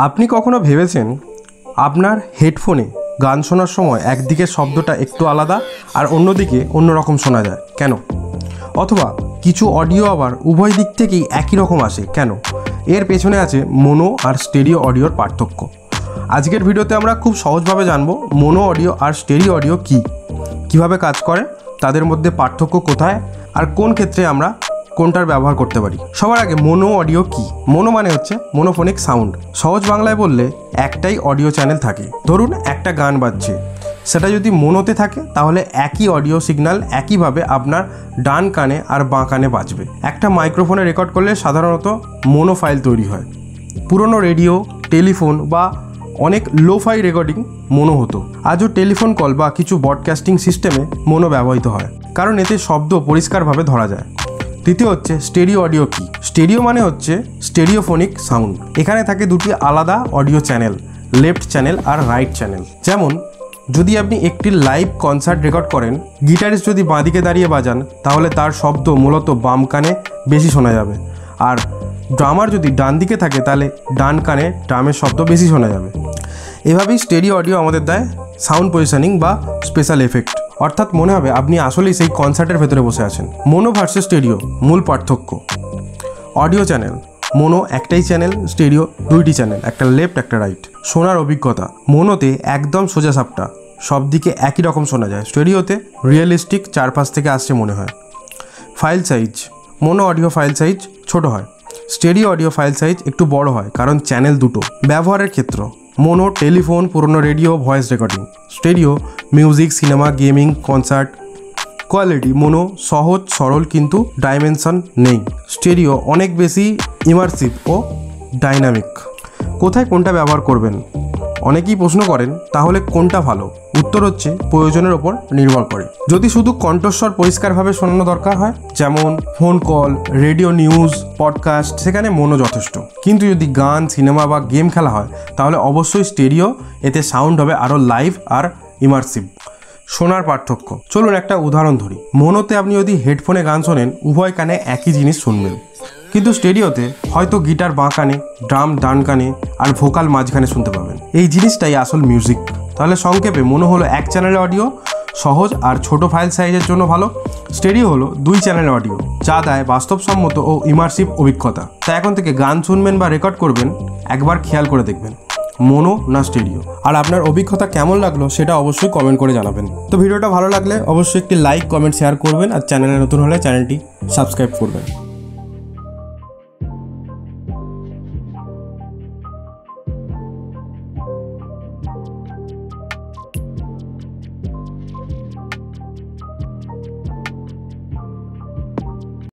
আপনি কখনো ভেবেছেন আপনার হেডফোনে গান শোনার সময় একদিকে শব্দটা একটু আলাদা আর অন্যদিকে অন্যরকম শোনা যায় কেন? অথবা কিছু অডিও আবার উভয় দিক থেকেই একই রকম আসে কেন? এর পেছনে আছে মোনো আর স্টেরিও অডিওর পার্থক্য। আজকের ভিডিওতে আমরা খুব সহজভাবে জানবো মোনো অডিও আর স্টেরিও অডিও কী, কীভাবে কাজ করে, তাদের মধ্যে পার্থক্য কোথায় আর কোন ক্ষেত্রে আমরা কোনটার ব্যবহার করতে পারি। সবার আগে মোনো অডিও কী? মোনো মানে হচ্ছে মোনোফোনিক সাউন্ড। সহজ বাংলায় বললে একটাই অডিও চ্যানেল থাকে। ধরুন একটা গান বাজছে, সেটা যদি মোনোতে থাকে তাহলে একই অডিও সিগন্যাল একইভাবে আপনার ডান কানে আর বাঁ কানে বাজবে। একটা মাইক্রোফোনে রেকর্ড করলে সাধারণত মোনো ফাইল তৈরি হয়। পুরনো রেডিও, টেলিফোন বা অনেক লোফাই রেকর্ডিং মোনো হতো। আজও টেলিফোন কল বা কিছু ব্রডকাস্টিং সিস্টেমে মোনো ব্যবহৃত হয়, কারণ এতে শব্দ পরিষ্কারভাবে ধরা যায়। তৃতীয় হচ্ছে স্টেরিও অডিও কী? স্টেরিও মানে হচ্ছে স্টেরিওফোনিক সাউন্ড। এখানে থাকে দুটি আলাদা অডিও চ্যানেল, লেফট চ্যানেল আর রাইট চ্যানেল। যেমন যদি আপনি একটি লাইভ কনসার্ট রেকর্ড করেন, গিটারিস্ট যদি বাঁদিকে দাঁড়িয়ে বাজান তাহলে তার শব্দ মূলত বাম কানে বেশি শোনা যাবে, আর ড্রামার যদি ডান দিকে থাকে তাহলে ডান কানে ড্রামের শব্দ বেশি শোনা যাবে। এভাবেই স্টেরিও অডিও আমাদের দেয় সাউন্ড পজিশনিং বা স্পেশাল এফেক্ট, অর্থাৎ মনে হবে আপনি আসলেই সেই কনসার্টের ভেতরে বসে আছেন। মোনো ভার্সেস স্টেরিও মূল পার্থক্য। অডিও চ্যানেল: মোনো একটাই চ্যানেল, স্টেরিও দুইটি চ্যানেল, একটা লেফট একটা রাইট। শোনার অভিজ্ঞতা: মোনোতে একদম সোজা সাপটা, সব দিকে একই রকম শোনা যায়। স্টেরিওতে রিয়েলিস্টিক, চারপাশ থেকে আসছে মনে হয়। File size: mono audio file size ছোট হয়, স্টেরিও অডিও ফাইল সাইজ একটু বড় হয়, কারণ চ্যানেল দুটো। ব্যবহারের ক্ষেত্র: মোনো টেলিফোন, পুরনো radio, voice recording. Stereo music, cinema, gaming, concert. Quality: mono সহজ সরল কিন্তু ডাইমেনশন নেই, স্টেরিও অনেক বেশি ইমার্সিভ ও ডাইনামিক। কোথায় কোনটা ব্যবহার করবেন? অনেকেই প্রশ্ন করেন তাহলে কোনটা ভালো। উত্তর হচ্ছে প্রয়োজনের ওপর নির্ভর করে। যদি শুধু কণ্ঠস্বর পরিষ্কারভাবে শোনানো দরকার হয়, যেমন phone call, radio, news, podcast, সেখানে মোনো যথেষ্ট। কিন্তু যদি গান, সিনেমা বা গেম খেলা হয় তাহলে অবশ্যই স্টেরিও, এতে সাউন্ড হবে আরও লাইভ আর ইমার্সিভ। শোনার পার্থক্য: চলুন একটা উদাহরণ ধরি। মোনোতে আপনি যদি হেডফোনে গান শোনেন উভয় কানে একই জিনিস শুনবেন, কিন্তু স্টেরিওতে হয়তো গিটার বাঁ কানে, ড্রাম ডান কানে আর ভোকাল মাঝখানে শুনতে পাবেন। এই জিনিসটাই আসল মিউজিক। তাহলে সংক্ষেপে মোনো হলো এক চ্যানেলের অডিও, সহজ আর ছোট ফাইল সাইজের জন্য ভালো। স্টেরিও হলো দুই চ্যানেলের অডিও, যা দেয় বাস্তবসম্মত ও ইমার্সিভ অভিজ্ঞতা। তাই এখন থেকে গান শুনবেন বা রেকর্ড করবেন, একবার খেয়াল করে দেখবেন মোনো না স্টেরিও। আর আপনার অভিজ্ঞতা কেমন লাগলো সেটা অবশ্যই কমেন্ট করে জানাবেন। তো ভিডিওটা ভালো লাগলে অবশ্যই একটি লাইক, কমেন্ট, শেয়ার করবেন, আর চ্যানেলে নতুন হলে চ্যানেলটি সাবস্ক্রাইব করবেন।